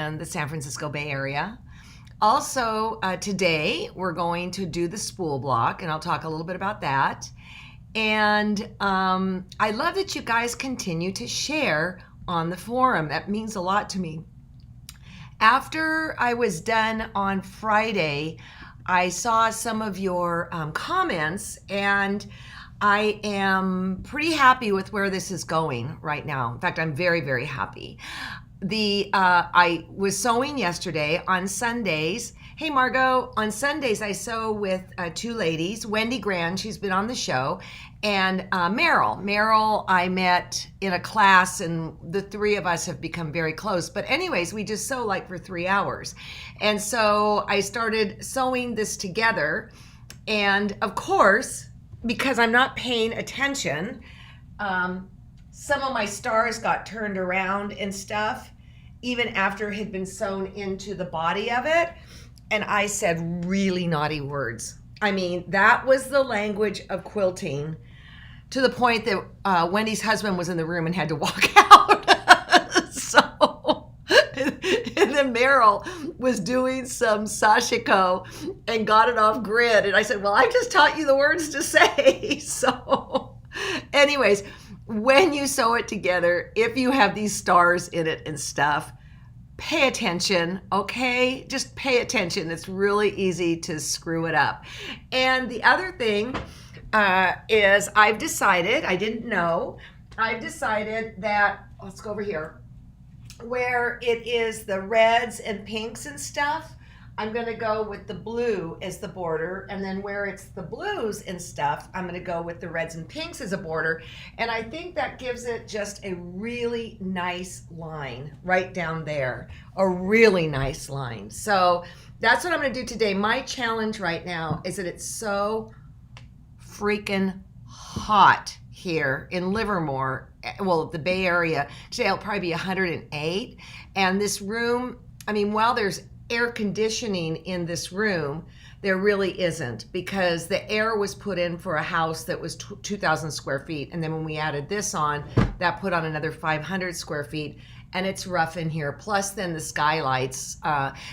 in the San Francisco Bay Area. Also, today we're going to do the spool block, and I'll talk a little bit about that. And I love that you guys continue to share on the forum. That means a lot to me. After I was done on Friday, I saw some of your comments, and I am pretty happy with where this is going right now. In fact, I'm very, very happy. I was sewing yesterday on Sundays. Hey, Margot, on Sundays I sew with two ladies, Wendy Grand, she's been on the show, and Meryl. Meryl I met in a class, and the three of us have become very close. But anyways, we just sew like for 3 hours. And so I started sewing this together. And of course, because I'm not paying attention, some of my stars got turned around and stuff, even after it had been sewn into the body of it. And I said really naughty words. I mean, that was the language of quilting, to the point that Wendy's husband was in the room and had to walk out. And then Meryl was doing some sashiko and got it off grid. And I said, well, I just taught you the words to say. So anyways, when you sew it together, if you have these stars in it and stuff, pay attention, okay? Just pay attention. It's really easy to screw it up. And the other thing is I've decided that, let's go over here, where it is the reds and pinks and stuff, I'm going to go with the blue as the border, and then where it's the blues and stuff, I'm going to go with the reds and pinks as a border. And I think that gives it just a really nice line right down there, a really nice line. So that's what I'm going to do today. My challenge right now is that it's so freaking hot here in Livermore, well, the Bay Area. Today it'll probably be 108. And this room, I mean, while there's air conditioning in this room, there really isn't, because the air was put in for a house that was 2,000 square feet. And then when we added this on, that put on another 500 square feet. And it's rough in here. Plus then the skylights.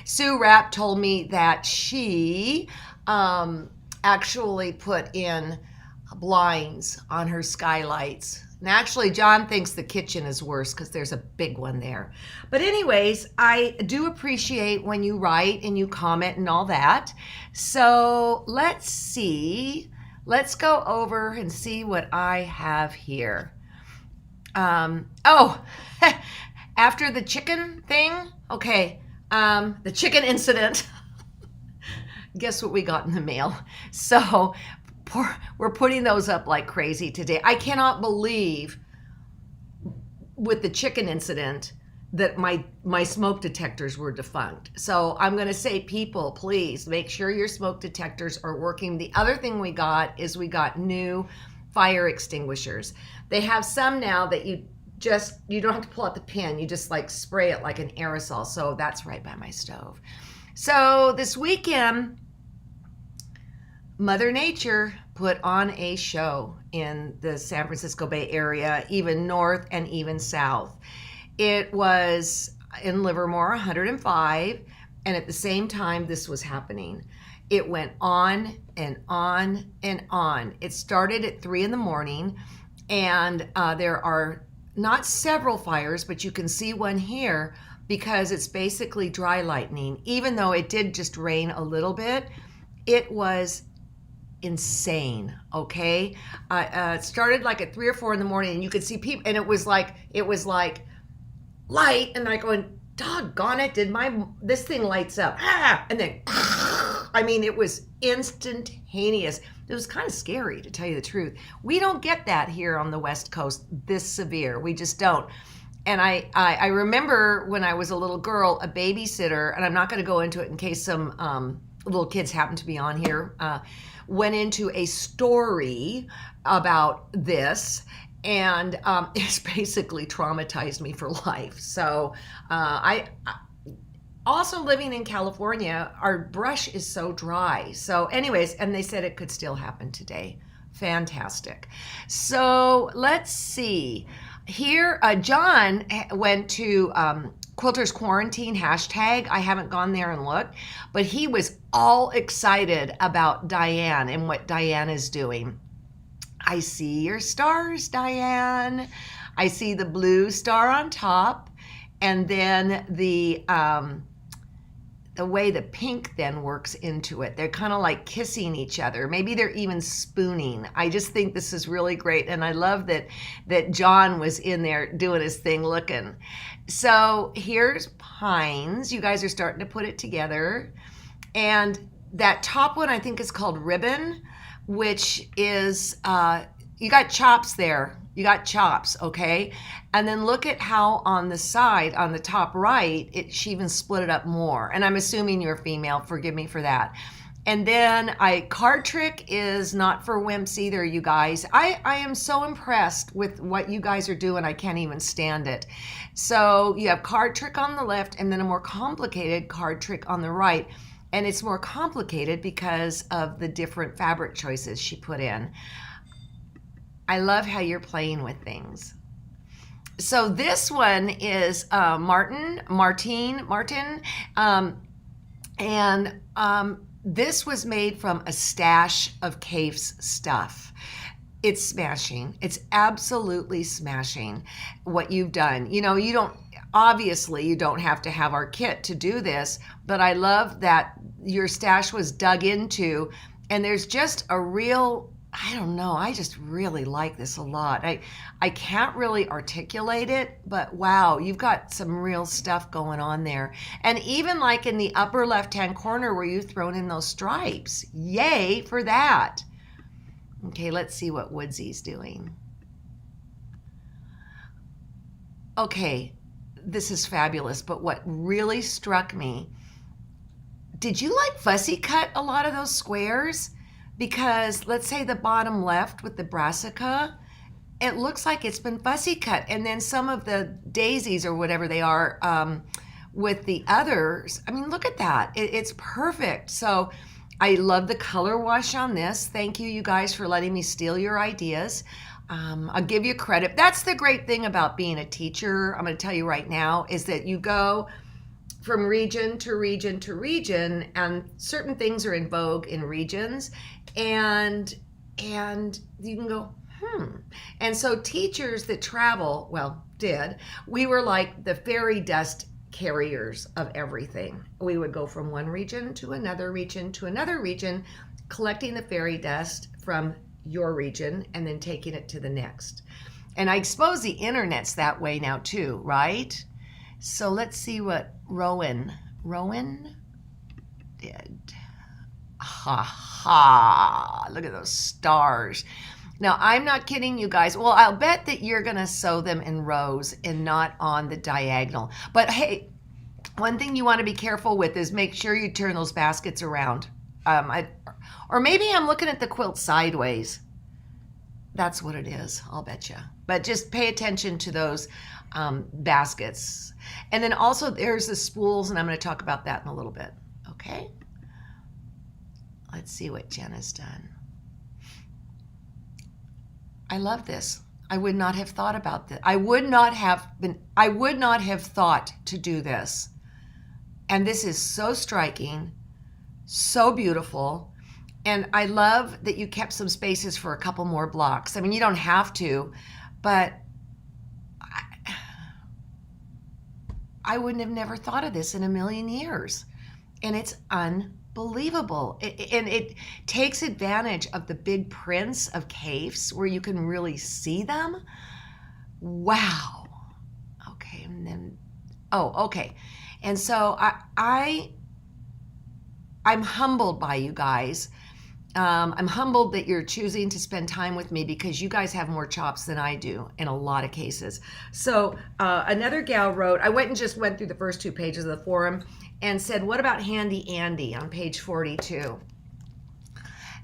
Sue Rapp told me that she actually put in blinds on her skylights. And actually, John thinks the kitchen is worse because there's a big one there. But anyways, I do appreciate when you write and you comment and all that. So let's see. Let's go over and see what I have here. Oh, after the chicken thing, okay, the chicken incident. Guess what we got in the mail? So we're putting those up like crazy today. I cannot believe with the chicken incident that my smoke detectors were defunct. So I'm going to say, people, please make sure your smoke detectors are working. The other thing we got is we got new fire extinguishers. They have some now that you don't have to pull out the pin. You just like spray it like an aerosol. So that's right by my stove. So this weekend, Mother Nature put on a show in the San Francisco Bay Area, even north and even south. It was in Livermore, 105, and at the same time this was happening. It went on and on and on. It started at 3 in the morning, and there are not several fires, but you can see one here because it's basically dry lightning. Even though it did just rain a little bit, it was insane. Okay, it started like at 3 or 4 in the morning, and you could see people, and it was like light, and I going, doggone it, this thing lights up, and then I mean, it was instantaneous. It was kind of scary, to tell you the truth. We don't get that here on the West Coast this severe. We just don't. And I remember when I was a little girl, a babysitter, and I'm not going to go into it in case some little kids happen to be on here, went into a story about this, and it's basically traumatized me for life. So I also, living in California, our brush is so dry. So anyways, and they said it could still happen today. Fantastic. So let's see. Here, John went to Quilters Quarantine hashtag. I haven't gone there and looked, but he was all excited about Diane and what Diane is doing. I see your stars, Diane. I see the blue star on top, and then the way the pink then works into it. They're kind of like kissing each other. Maybe they're even spooning. I just think this is really great. And I love that John was in there doing his thing looking. So here's Pines. You guys are starting to put it together. And that top one I think is called Ribbon, which is, you got chops there. You got chops, okay? And then look at how on the side, on the top right, she even split it up more. And I'm assuming you're female, forgive me for that. And then card trick is not for wimps either, you guys. I am so impressed with what you guys are doing, I can't even stand it. So you have card trick on the left and then a more complicated card trick on the right. And it's more complicated because of the different fabric choices she put in. I love how you're playing with things. So this one is Martin. This was made from a stash of Kaffe's stuff. It's smashing. It's absolutely smashing what you've done. You know, obviously you don't have to have our kit to do this, but I love that your stash was dug into, and there's just a real, I don't know, I just really like this a lot. I can't really articulate it, but wow, you've got some real stuff going on there. And even like in the upper left-hand corner where you've thrown in those stripes. Yay for that. Okay, let's see what Woodsy's doing. Okay, this is fabulous, but what really struck me, did you like fussy cut a lot of those squares? Because let's say the bottom left with the brassica, it looks like it's been fussy cut. And then some of the daisies or whatever they are with the others, I mean, look at that. It's perfect. So I love the color wash on this. Thank you guys for letting me steal your ideas. I'll give you credit. That's the great thing about being a teacher. I'm going to tell you right now is that you go from region to region to region, and certain things are in vogue in regions, and you can go, And so teachers that travel, we were like the fairy dust carriers of everything. We would go from one region to another region to another region, collecting the fairy dust from your region and then taking it to the next. And I suppose the internet's that way now too, right? So let's see what Rowan did. Ha ha, look at those stars. Now, I'm not kidding you guys. Well, I'll bet that you're going to sew them in rows and not on the diagonal. But hey, one thing you want to be careful with is make sure you turn those baskets around. Or maybe I'm looking at the quilt sideways. That's what it is, I'll bet you. But just pay attention to those baskets. And then also there's the spools, and I'm going to talk about that in a little bit. Okay? Let's see what Jenna's done. I love this. I would not have thought about this. I would not have thought to do this. And this is so striking, so beautiful. And I love that you kept some spaces for a couple more blocks. I mean, you don't have to, but I wouldn't have never thought of this in a million years. And it's unbelievable. And it takes advantage of the big prints of Kaffe's where you can really see them. Wow. Okay, and then, okay. And so I'm humbled by you guys. I'm humbled that you're choosing to spend time with me because you guys have more chops than I do in a lot of cases. So another gal wrote, I went through the first 2 pages of the forum and said, what about Handy Andy on page 42?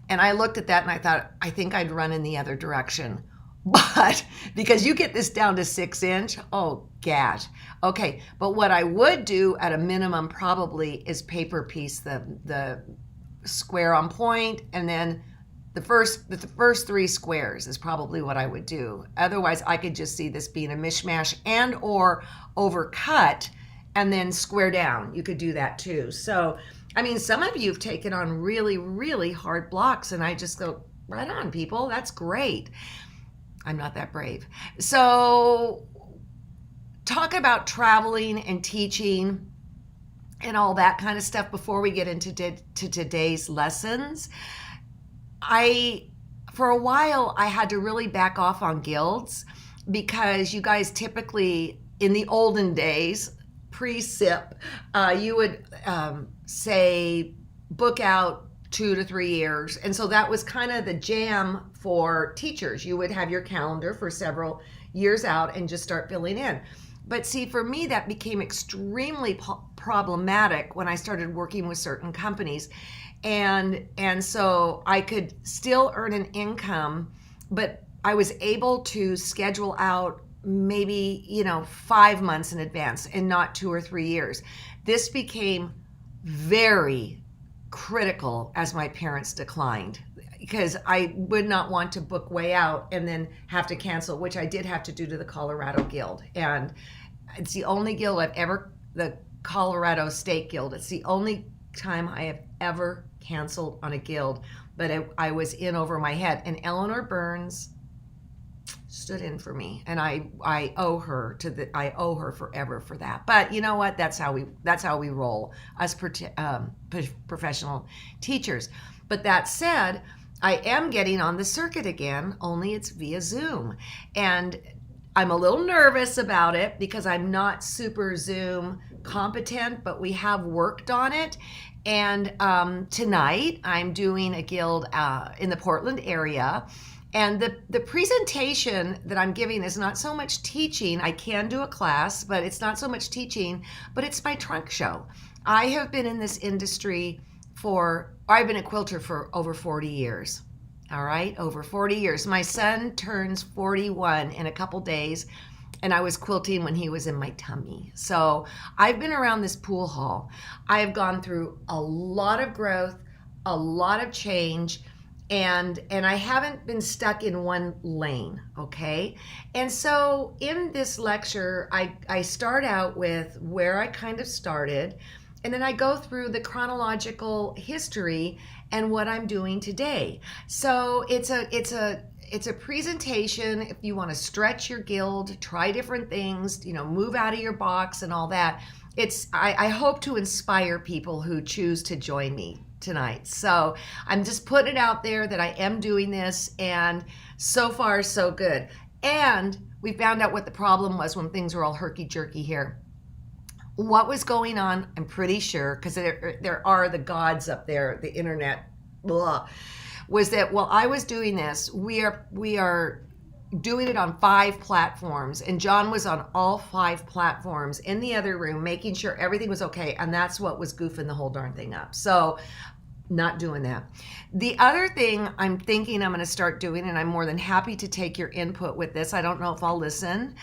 And I looked at that and I thought, I think I'd run in the other direction. But because you get this down to 6 inch, oh gosh. Okay, but what I would do at a minimum probably is paper piece the square on point, and then the first 3 squares is probably what I would do. Otherwise, I could just see this being a mishmash and or overcut and then square down. You could do that too. So, I mean, some of you have taken on really, really hard blocks, and I just go, right on, people. That's great. I'm not that brave. So, talk about traveling and teaching and all that kind of stuff before we get into today's lessons. For a while, I had to really back off on guilds because you guys typically, in the olden days, pre-SIP, you would say book out 2 to 3 years. And so that was kind of the jam for teachers. You would have your calendar for several years out and just start filling in. But see, for me, that became extremely problematic when I started working with certain companies. And so I could still earn an income, but I was able to schedule out maybe 5 months in advance and not 2 or 3 years. This became very critical as my parents declined, because I would not want to book way out and then have to cancel, which I did have to do to the Colorado Guild. And it's the only guild the Colorado State Guild, it's the only time I have ever canceled on a guild, but I was in over my head. And Eleanor Burns stood in for me, and I owe her forever for that. But you know what? That's how we roll, us professional teachers. But that said, I am getting on the circuit again, only it's via Zoom. And I'm a little nervous about it because I'm not super Zoom competent, but we have worked on it. And tonight I'm doing a guild in the Portland area. And the presentation that I'm giving is not so much teaching. I can do a class, but it's not so much teaching, but it's my trunk show. I have been in this industry I've been a quilter for over 40 years. All right, over 40 years. My son turns 41 in a couple days, and I was quilting when he was in my tummy. So I've been around this pool hall. I have gone through a lot of growth, a lot of change, and I haven't been stuck in one lane, okay? And so in this lecture, I start out with where I kind of started, and then I go through the chronological history and what I'm doing today. So it's a presentation if you want to stretch your guild, try different things, move out of your box and all that. I hope to inspire people who choose to join me tonight. So I'm just putting it out there that I am doing this, and so far so good. And we found out what the problem was when things were all herky-jerky here. What was going on, I'm pretty sure, because there are the gods up there, the internet, blah, was that while I was doing this, we are doing it on 5 platforms, and John was on all 5 platforms in the other room, making sure everything was okay, and that's what was goofing the whole darn thing up. So, not doing that. The other thing I'm thinking I'm going to start doing, and I'm more than happy to take your input with this, I don't know if I'll listen,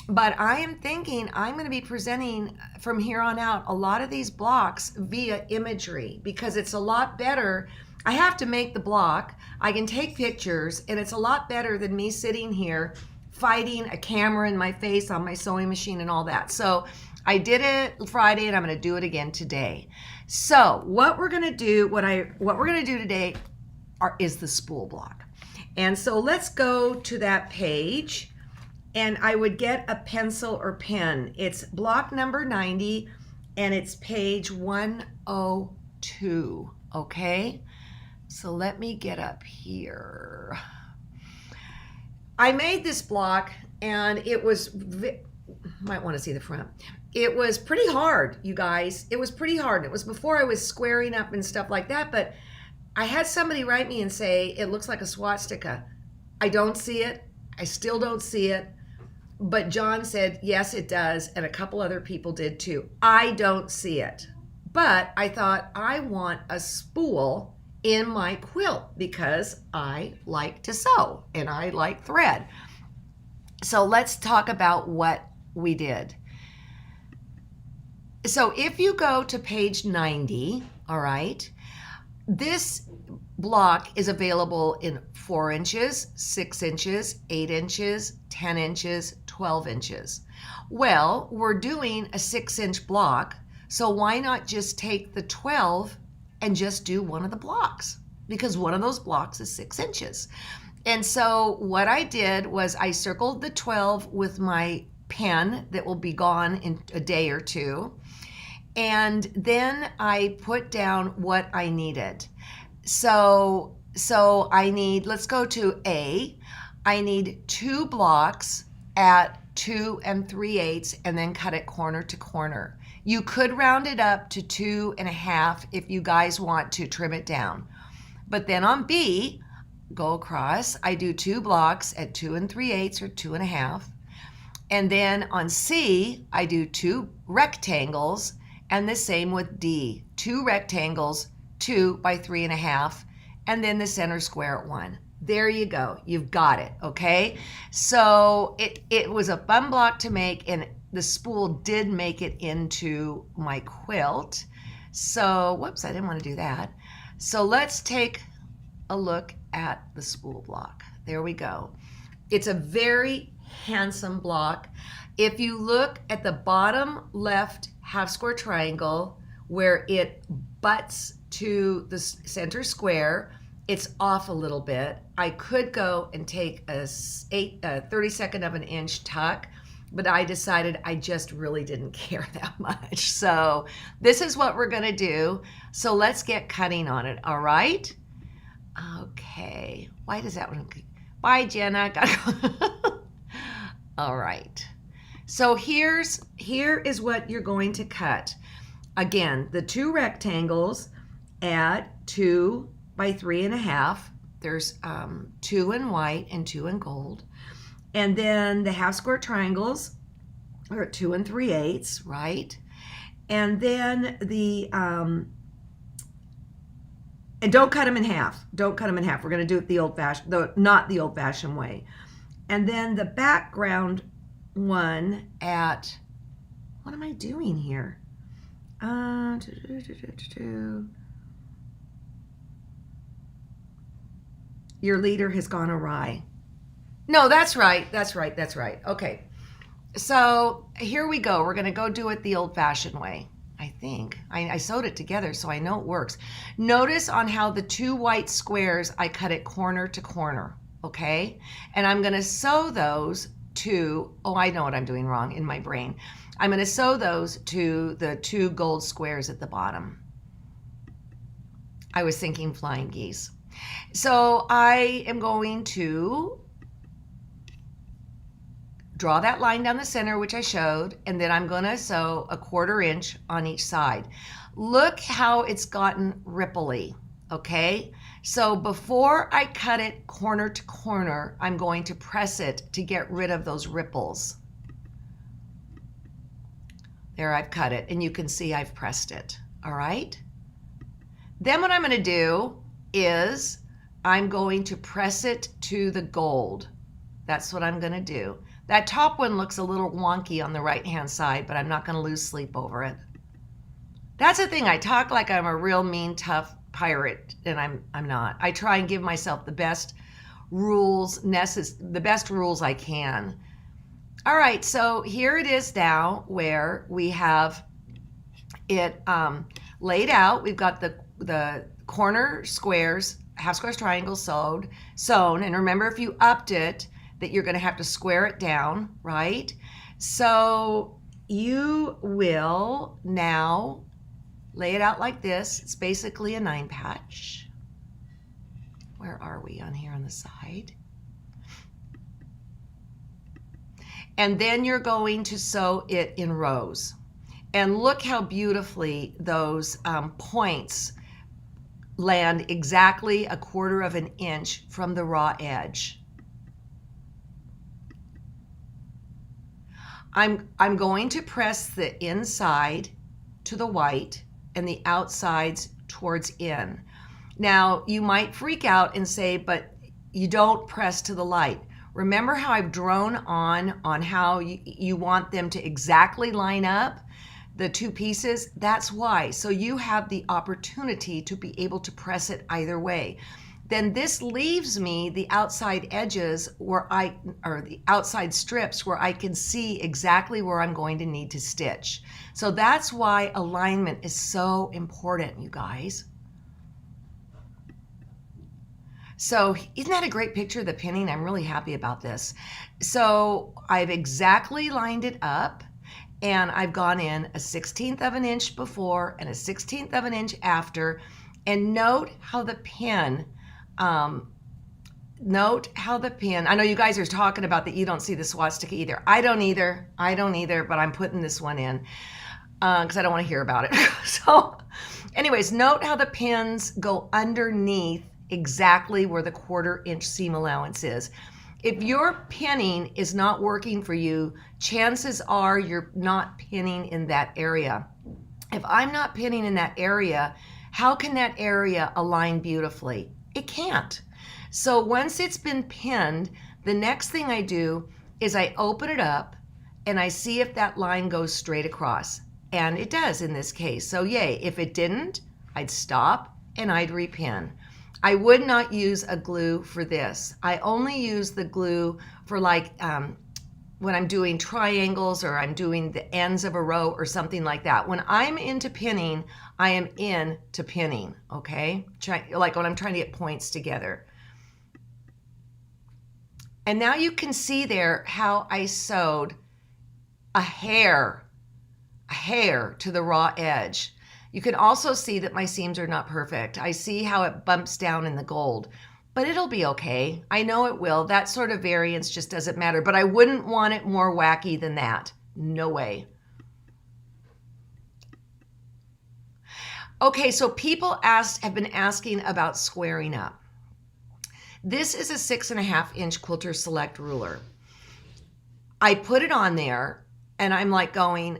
but I am thinking I'm going to be presenting from here on out a lot of these blocks via imagery, because it's a lot better. I have to make the block, I can take pictures, and it's a lot better than me sitting here fighting a camera in my face on my sewing machine and all that. So I did it Friday, and I'm going to do it again today. So what we're going to do, what we're going to do today is the spool block. And so let's go to that page. And I would get a pencil or pen. It's block number 90, and it's page 102, okay? So let me get up here. I made this block, and it was, might want to see the front. It was pretty hard, you guys. It was pretty hard. It was before I was squaring up and stuff like that, but I had somebody write me and say, it looks like a swastika. I don't see it. I still don't see it. But John said, yes, it does, and a couple other people did too. I don't see it. But I thought, I want a spool in my quilt because I like to sew and I like thread. So let's talk about what we did. So if you go to page 90, all right, this block is available in 4 inches, 6 inches, 8 inches, 10 inches, 12 inches. Well, we're doing a 6-inch block, so why not just take the 12 and just do one of the blocks? Because one of those blocks is 6 inches. And so what I did was I circled the 12 with my pen that will be gone in a day or two. And then I put down what I needed. So I need, let's go to A. I need 2 blocks at 2 3/8 and then cut it corner to corner. You could round it up to 2 1/2 if you guys want to trim it down. But then on B, go across, I do 2 blocks at 2 3/8 or 2 1/2. And then on C, I do 2 rectangles, and the same with D, 2 rectangles, 2 by 3 1/2, and then the center square at 1. There you go. You've got it, okay? So it was a fun block to make, and the spool did make it into my quilt. So, whoops, I didn't want to do that. So let's take a look at the spool block. There we go. It's a very handsome block. If you look at the bottom left half square triangle where it butts to the center square, it's off a little bit. I could go and take a 32nd of an inch tuck, but I decided I just really didn't care that much. So this is what we're gonna do. So let's get cutting on it, all right? Okay, why does that one? Bye, Jenna. All right. So here is what you're going to cut. Again, the 2 rectangles at 2 by 3 1/2. There's 2 in white and 2 in gold. And then the half square triangles are 2 3/8, right? And then the, and don't cut them in half. Don't cut them in half. We're going to do it the old-fashioned, not the old-fashioned way. And then the background one at, what am I doing here? Your leader has gone awry. No, that's right. Okay. So here we go. We're going to go do it the old-fashioned way. I think I sewed it together, so I know it works. Notice on how the 2 white squares, I cut it corner to corner, okay? And I'm going to sew those to, oh, I know what I'm doing wrong in my brain. I'm going to sew those to the 2 gold squares at the bottom. I was thinking flying geese. So I am going to draw that line down the center, which I showed, and then I'm going to sew a 1/4 inch on each side. Look how it's gotten ripply, okay? So before I cut it corner to corner, I'm going to press it to get rid of those ripples. There, I've cut it, and you can see I've pressed it, all right? Then what I'm going to do is I'm going to press it to the gold. That's what I'm going to do. That top one looks a little wonky on the right-hand side, but I'm not going to lose sleep over it. That's the thing. I talk like I'm a real mean, tough pirate, and I'm not. I try and give myself the best rules I can. All right, so here it is now where we have it laid out. We've got the corner squares, half squares, triangles sewn, and remember, if you upped it, that you're going to have to square it down, right? So you will now lay it out like this. It's basically a 9 patch. Where are we on here on the side? And then you're going to sew it in rows. And look how beautifully those points land exactly 1/4 of an inch from the raw edge. I'm going to press the inside to the white and the outsides towards in. Now, you might freak out and say, but you don't press to the light. Remember how I've drawn on how you want them to exactly line up, the 2 pieces? That's why. So you have the opportunity to be able to press it either way. then this leaves me the outside edges or the outside strips where I can see exactly where I'm going to need to stitch. So that's why alignment is so important, you guys. So isn't that a great picture of the pinning? I'm really happy about this. So I've exactly lined it up, and I've gone in a 1/16 of an inch before and a 1/16 of an inch after. And note how the pin, I know you guys are talking about that you don't see the swastika either. I don't either, but I'm putting this one in because I don't want to hear about it. So anyways, note how the pins go underneath exactly where the 1/4 inch seam allowance is. If your pinning is not working for you, chances are you're not pinning in that area. If I'm not pinning in that area, how can that area align beautifully? It can't. So once it's been pinned, the next thing I do is I open it up and I see if that line goes straight across. And it does in this case. So yay. If it didn't, I'd stop and I'd repin. I would not use a glue for this. I only use the glue for like when I'm doing triangles or I'm doing the ends of a row or something like that. When I'm into pinning, I am into pinning, okay? Like when I'm trying to get points together. And now you can see there how I sewed a hair to the raw edge. You can also see that my seams are not perfect. I see how it bumps down in the gold, but it'll be okay. I know it will. That sort of variance just doesn't matter, but I wouldn't want it more wacky than that. No way. Okay, so people have been asking about squaring up. This is a 6.5 inch Quilter Select ruler. I put it on there and I'm like going,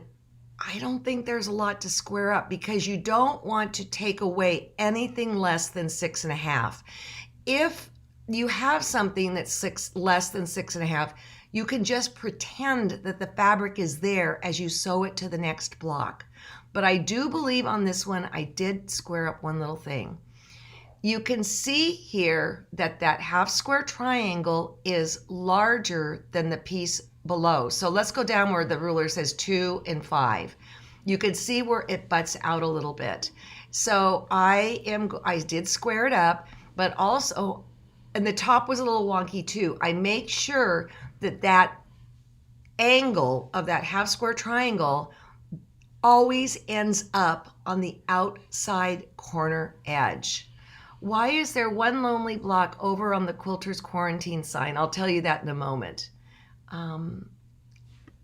I don't think there's a lot to square up because you don't want to take away anything less than 6.5. If you have something that's less than 6.5, you can just pretend that the fabric is there as you sew it to the next block. But I do believe on this one, I did square up one little thing. You can see here that that half square triangle is larger than the piece below. So let's go down where the ruler says 2 and 5. You can see where it butts out a little bit. So I did square it up, but also, and the top was a little wonky too. I make sure that that angle of that half square triangle always ends up on the outside corner edge. Why is there one lonely block over on the Quilter's Quarantine sign? I'll tell you that in a moment.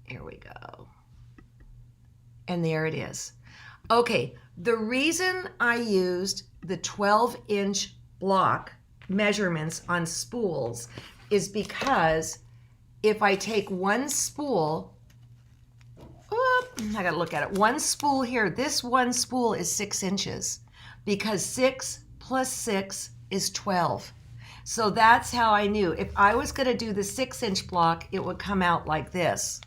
Here we go. And there it is. Okay, the reason I used the 12-inch block measurements on spools is because if I take one spool, I gotta look at it. One spool here, this one spool is 6 inches because 6 plus 6 is 12. So that's how I knew. If I was gonna do the 6-inch block, it would come out like this.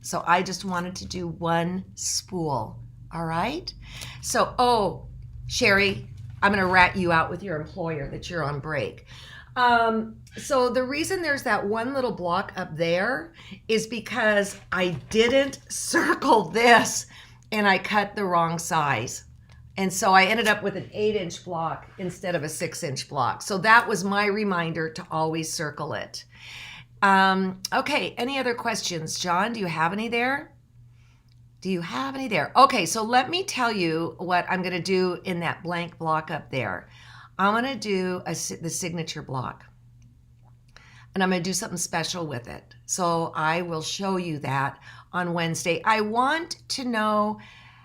So I just wanted to do one spool, all right? So, oh, Sherry, I'm gonna rat you out with your employer that you're on break. So the reason there's that one little block up there is because I didn't circle this and I cut the wrong size. And so I ended up with an 8-inch block instead of a 6-inch block. So that was my reminder to always circle it. Okay, any other questions? John, do you have any there? Do you have any there? Okay, so let me tell you what I'm gonna do in that blank block up there. I'm gonna do the signature block. And I'm gonna do something special with it. So I will show you that on Wednesday. I want to know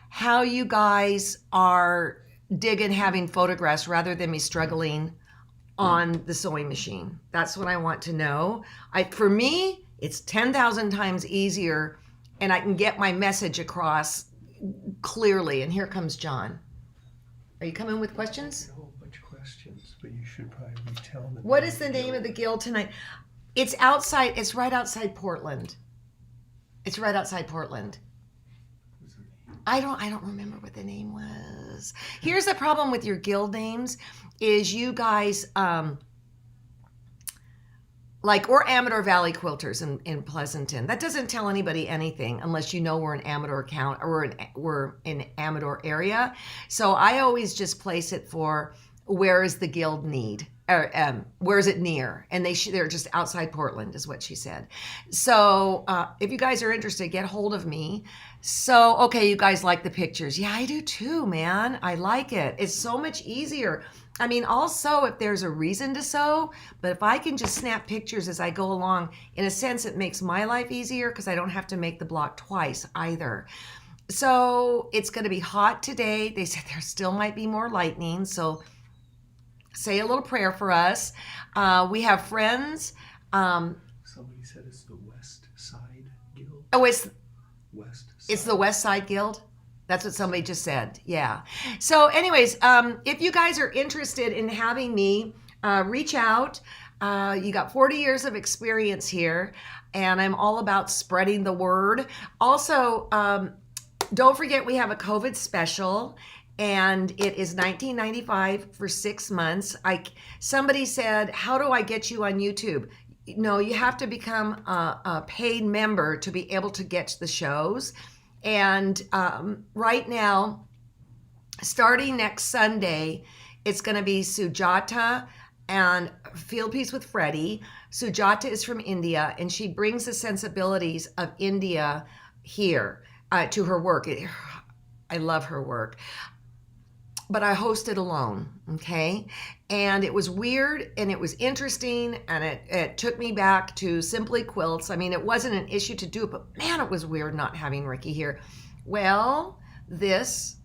how you guys are digging having photographs rather than me struggling on the sewing machine. That's what I want to know. For me, it's 10,000 times easier and I can get my message across clearly. And here comes John. Are you coming with questions? A whole bunch of questions, but you should probably tell them. What is the name of the guild tonight? It's outside, it's right outside Portland. It's right outside Portland. I don't remember what the name was. Here's the problem with your guild names is you guys, like, or Amador Valley Quilters in Pleasanton. That doesn't tell anybody anything unless you know we're an Amador account or we're in Amador area. So I always just place it for where is the guild need, or where is it near? And they're just outside Portland, is what she said. So if you guys are interested, get hold of me. So, okay, you guys like the pictures. Yeah, I do too, man. I like it. It's so much easier. I mean, I'll sew if there's a reason to sew, but if I can just snap pictures as I go along, in a sense, it makes my life easier because I don't have to make the block twice either. So it's going to be hot today. They said there still might be more lightning, so say a little prayer for us. We have friends. Somebody said it's the West Side Guild. Oh, it's West Side. It's the West Side Guild. That's what somebody just said. Yeah. So anyways, if you guys are interested in having me, reach out. You got 40 years of experience here, and I'm all about spreading the word. Also, don't forget we have a COVID special, and it is $19.95 for 6 months. Somebody said, how do I get you on YouTube? No, you have to become a paid member to be able to get to the shows. And right now, starting next Sunday, it's going to be Sujata and Field Piece with Freddie. Sujata is from India, and she brings the sensibilities of India here to her work. I love her work. But I hosted alone, okay? And it was weird, and it was interesting, and it took me back to Simply Quilts. I mean, it wasn't an issue to do it, but man, it was weird not having Ricky here. Well, this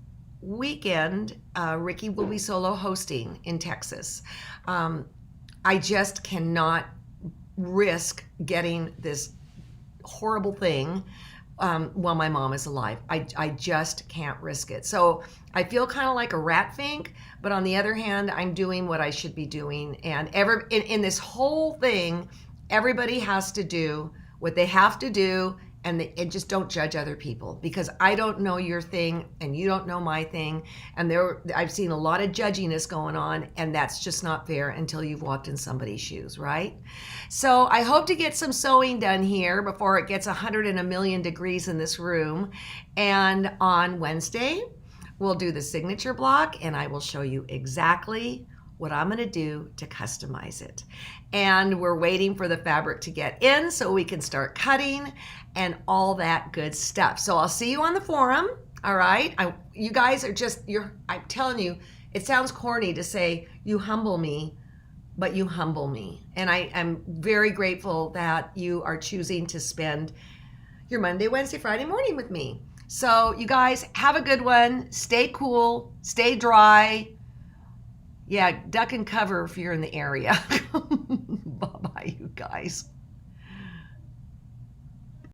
weekend, Ricky will be solo hosting in Texas. I just cannot risk getting this horrible thing while my mom is alive. I just can't risk it. So I feel kind of like a rat fink, but on the other hand, I'm doing what I should be doing. And in this whole thing, everybody has to do what they have to do, and just don't judge other people, because I don't know your thing and you don't know my thing. And I've seen a lot of judginess going on, and that's just not fair until you've walked in somebody's shoes, right? So I hope to get some sewing done here before it gets 100 and a million degrees in this room. And on Wednesday, we'll do the signature block, and I will show you exactly what I'm going to do to customize it. And we're waiting for the fabric to get in so we can start cutting and all that good stuff. So I'll see you on the forum. All right. You guys are I'm telling you, it sounds corny to say you humble me, but you humble me. And I'm very grateful that you are choosing to spend your Monday, Wednesday, Friday morning with me. So you guys have a good one. Stay cool, stay dry. Yeah, duck and cover if you're in the area. Bye-bye, you guys.